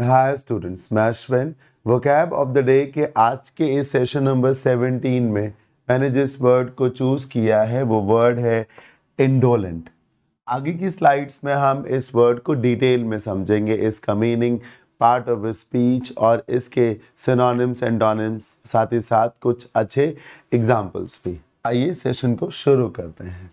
Hi students, मैं Ashwin. Vocab of the day के आज के इस सेशन नंबर 17 में मैंने जिस वर्ड को चूज किया है वो वर्ड है इंडोलेंट। आगे की स्लाइड्स में हम इस वर्ड को डिटेल में समझेंगे, इसका मीनिंग, पार्ट ऑफ स्पीच और इसके सिनोनिम्स एंटोनिम्स, साथ ही साथ कुछ अच्छे एग्जाम्पल्स भी। आइए सेशन को शुरू करते हैं।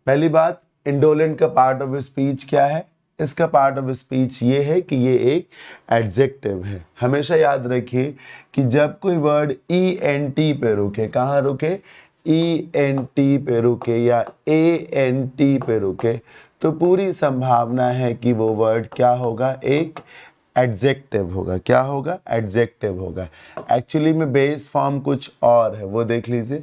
पहली बात, इंडोलेंट का पार्ट ऑफ स्पीच क्या है? इसका पार्ट ऑफ स्पीच ये है कि ये एक एडजेक्टिव है। हमेशा याद रखिए कि जब कोई वर्ड ई एन टी पे रुके, कहाँ रुके? ई एन टी पे रुके या ए एन टी पे रुके, तो पूरी संभावना है कि वो वर्ड क्या होगा? एक एडजेक्टिव होगा। क्या होगा? एडजेक्टिव होगा। एक्चुअली में बेस फॉर्म कुछ और है, वो देख लीजिए।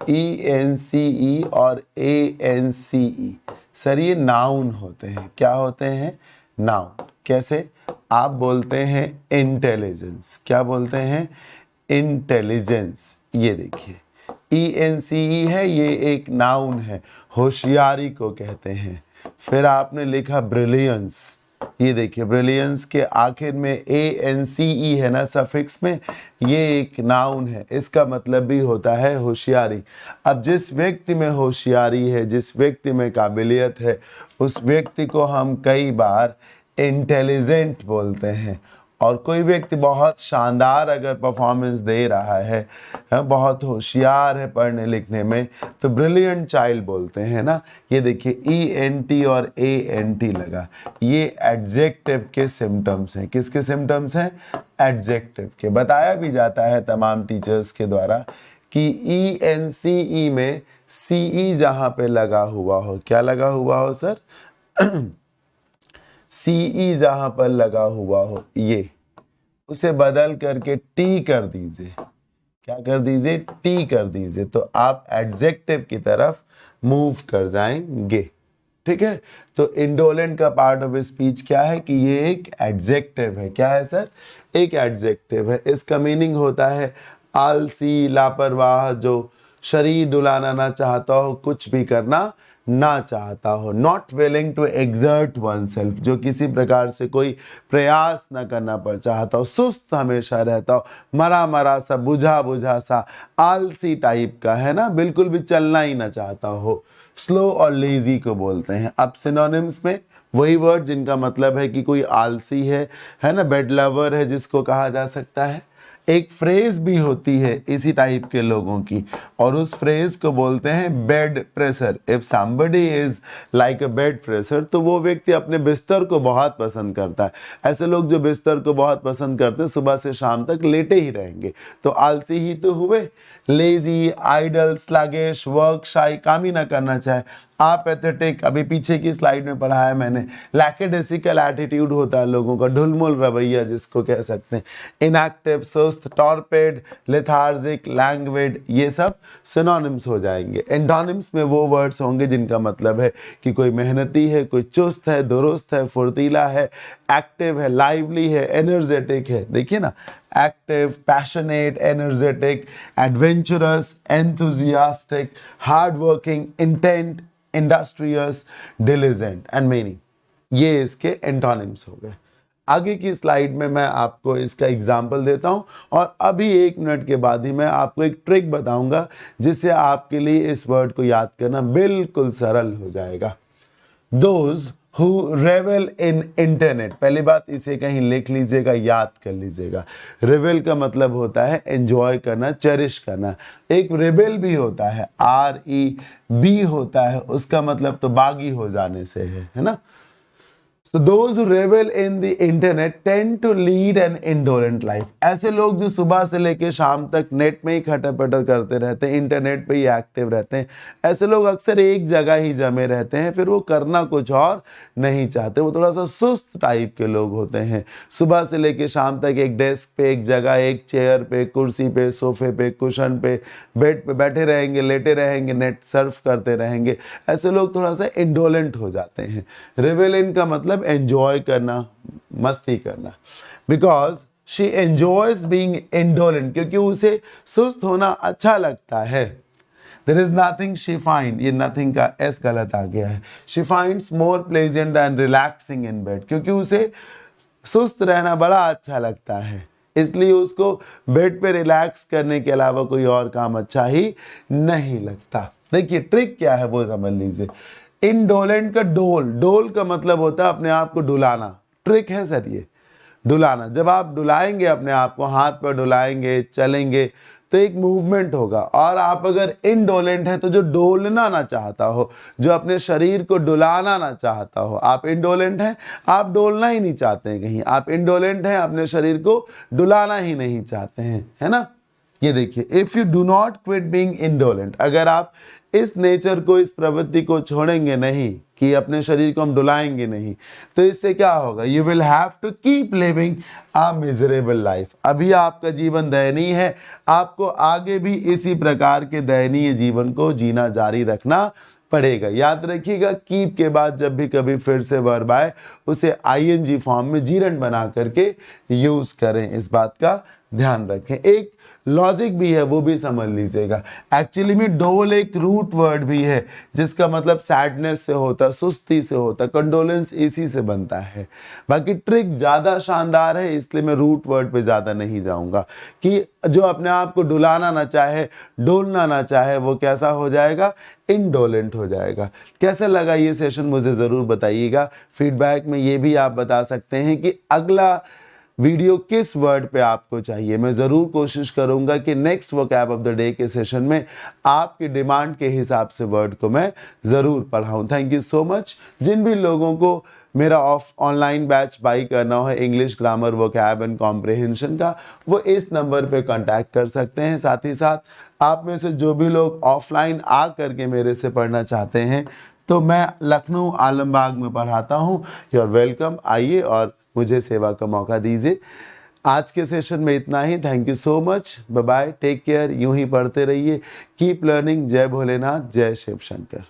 ENCE और ANCE, सर ये नाउन होते हैं। क्या होते हैं? नाउन। कैसे? आप बोलते हैं इंटेलिजेंस। क्या बोलते हैं? इंटेलिजेंस। ये देखिए ENCE है, ये एक नाउन है, होशियारी को कहते हैं। फिर आपने लिखा ब्रिलियंस। ये देखिए ब्रिलियंस के आखिर में ANCE है ना सफिक्स में, ये एक नाउन है, इसका मतलब भी होता है होशियारी। अब जिस व्यक्ति में होशियारी है, जिस व्यक्ति में काबिलियत है, उस व्यक्ति को हम कई बार इंटेलिजेंट बोलते हैं। और कोई व्यक्ति बहुत शानदार अगर परफॉर्मेंस दे रहा है, बहुत होशियार है पढ़ने लिखने में, तो ब्रिलियंट चाइल्ड बोलते हैं ना। ये देखिए ENT और ANT लगा, ये एडजेक्टिव के सिम्टम्स हैं। किसके सिम्टम्स हैं? एडजेक्टिव के। बताया भी जाता है तमाम टीचर्स के द्वारा कि ENCE में CE जहाँ पे लगा हुआ हो, क्या लगा हुआ हो सर? CE जहां पर लगा हुआ हो, ये उसे बदल करके T कर दीजिए। क्या कर दीजिए? T कर दीजिए, तो आप एडजेक्टिव की तरफ मूव कर जाएंगे। ठीक है, तो इंडोलेंट का पार्ट ऑफ स्पीच क्या है कि ये एक एडजेक्टिव है। क्या है सर? एक एडजेक्टिव है। इसका मीनिंग होता है आलसी, लापरवाह, जो शरीर डुलाना ना चाहता हो, कुछ भी करना ना चाहता हो। Not willing to exert oneself, जो किसी प्रकार से कोई प्रयास ना करना पड़ चाहता हो, सुस्त हमेशा रहता हो, मरा मरा सा, बुझा बुझा सा, आलसी टाइप का है ना, बिल्कुल भी चलना ही ना चाहता हो। स्लो और लेजी को बोलते हैं। अब सिनोनिम्स में वही वर्ड जिनका मतलब है कि कोई आलसी है ना, बेड लवर है जिसको कहा जा सकता है। एक फ्रेज भी होती है इसी टाइप के लोगों की, और उस फ्रेज को बोलते हैं bed pressure. If somebody is like a bed pressure, तो वो व्यक्ति अपने बिस्तर को बहुत पसंद करता है। ऐसे लोग जो बिस्तर को बहुत पसंद करते हैं, सुबह से शाम तक लेटे ही रहेंगे, तो आलसी ही तो हुए। लेजी, आइडल, स्लगिश, वर्क शाई, काम ही ना करना चाहे। एपेथेटिक, अभी पीछे की स्लाइड में पढ़ा है मैंने, लैकेडेसिकल एटीट्यूड होता है लोगों का, ढुलमुल रवैया जिसको कह सकते हैं। इनएक्टिव, सुस्त, टॉर्पेड, लेथार्जिक, लैंग्विड, ये सब सिनोनिम्स हो जाएंगे। एंटोनिम्स में वो वर्ड्स होंगे जिनका मतलब है कि कोई मेहनती है, कोई चुस्त है, दुरुस्त है, फुर्तीला है, एक्टिव है, लाइवली है, एनर्जेटिक है। देखिए ना, active, passionate, energetic, adventurous, enthusiastic, hard working, intent, industrious, diligent and many, ये इसके एंटोनिम्स हो गए। आगे की स्लाइड में मैं आपको इसका एग्जाम्पल देता हूं, और अभी 1 मिनट के बाद ही मैं आपको एक ट्रिक बताऊंगा जिससे आपके लिए इस वर्ड को याद करना बिल्कुल सरल हो जाएगा। दोज हु रेवल इन इंटरनेट, पहली बात इसे कहीं लिख लीजिएगा, याद कर लीजिएगा। रेवल का मतलब होता है एंजॉय करना, चेरिश करना। एक रेबेल भी होता है, REB होता है, उसका मतलब तो बागी हो जाने से है ना। So those who revel in the internet tend to lead an indolent life. ऐसे लोग जो सुबह से लेके शाम तक नेट में ही खटर-पटर करते रहते हैं, इंटरनेट पे ही एक्टिव रहते हैं, ऐसे लोग अक्सर एक जगह ही जमे रहते हैं, फिर वो करना कुछ और नहीं चाहते। वो थोड़ा सा सुस्त टाइप के लोग होते हैं। सुबह से लेके शाम तक एक डेस्क पे, एक जगह, एक चेयर पे, कुर्सी पे, सोफे पे, कुशन पे, बेड पे बैठे रहेंगे, लेटे रहेंगे, नेट सर्फ करते रहेंगे। ऐसे लोग थोड़ा सा इंडोलेंट हो जाते हैं। रेवेल इन का मतलब एंजॉय करना, मस्ती करना। Because she enjoys being indolent, क्योंकि उसे सुस्त होना अच्छा लगता है। There is nothing she find, ये nothing का S गलत आ गया है। She finds more pleasant than relaxing in bed, क्योंकि उसे सुस्त रहना बड़ा अच्छा लगता है, इसलिए उसको बेड पे रिलैक्स करने के अलावा कोई और काम अच्छा ही नहीं लगता। देखिए ट्रिक क्या है वो समझ लीजिए। इंडोलेंट का डोल, डोल का मतलब होता है अपने आप को डुलाना। ट्रिक है सर ये, डुलाना। जब आप डुलाएंगे अपने आप को, हाथ पर डुलाएंगे, चलेंगे, तो एक मूवमेंट होगा। और आप अगर इनडोलेंट हैं तो जो डोलना ना चाहता हो, जो अपने शरीर को डुलाना ना चाहता हो, आप इनडोलेंट हैं, आप डोलना ही नहीं चाहते हैं कहीं, आप इनडोलेंट हैं, अपने शरीर को डुलाना ही नहीं चाहते हैं, है ना। ये देखिए, if you do not quit being indolent, अगर आप इस नेचर को, इस प्रवृत्ति को छोड़ेंगे नहीं कि अपने शरीर को हम डुलाएंगे नहीं, तो इससे क्या होगा, you will have to keep living a miserable life. अभी आपका जीवन दयनीय है, आपको आगे भी इसी प्रकार के दयनीय जीवन को जीना जारी रखना पड़ेगा। याद रखिएगा, कीप के बाद जब भी कभी फिर से वर्ब आए, उसे आईएनजी फॉर्म में जीरंड बना करके यूज करें, इस बात का ध्यान रखें। एक लॉजिक भी है, वो भी समझ लीजिएगा। एक्चुअली में डोल एक रूट वर्ड भी है, जिसका मतलब सैडनेस से होता, सुस्ती से होता, कंडोलेंस इसी से बनता है। बाकी ट्रिक ज़्यादा शानदार है, इसलिए मैं रूट वर्ड पे ज़्यादा नहीं जाऊंगा। कि जो अपने आप को डुलाना ना चाहे, डोलना ना चाहे, वो कैसा हो जाएगा, इनडोलेंट हो जाएगा। कैसा लगा ये सेशन मुझे ज़रूर बताइएगा। फीडबैक में ये भी आप बता सकते हैं कि अगला वीडियो किस वर्ड पे आपको चाहिए। मैं ज़रूर कोशिश करूंगा कि next vocab of the day के सेशन में आपकी डिमांड के हिसाब से वर्ड को मैं ज़रूर पढ़ाऊं। Thank you so much. जिन भी लोगों को मेरा ऑनलाइन बैच बाई करना हो English grammar vocab and comprehension का, वो इस नंबर पे कांटेक्ट कर सकते हैं। साथ ही साथ आप में से जो भी लोग ऑफलाइन आ करके मेरे से पढ़ना चाहते हैं, तो मैं लखनऊ आलमबाग में पढ़ाता हूँ। यू आर वेलकम, आइए और मुझे सेवा का मौका दीजिए। आज के सेशन में इतना ही। Thank you so much, bye bye, take care. यूं ही पढ़ते रहिए, कीप लर्निंग। जय भोलेनाथ, जय शिव शंकर।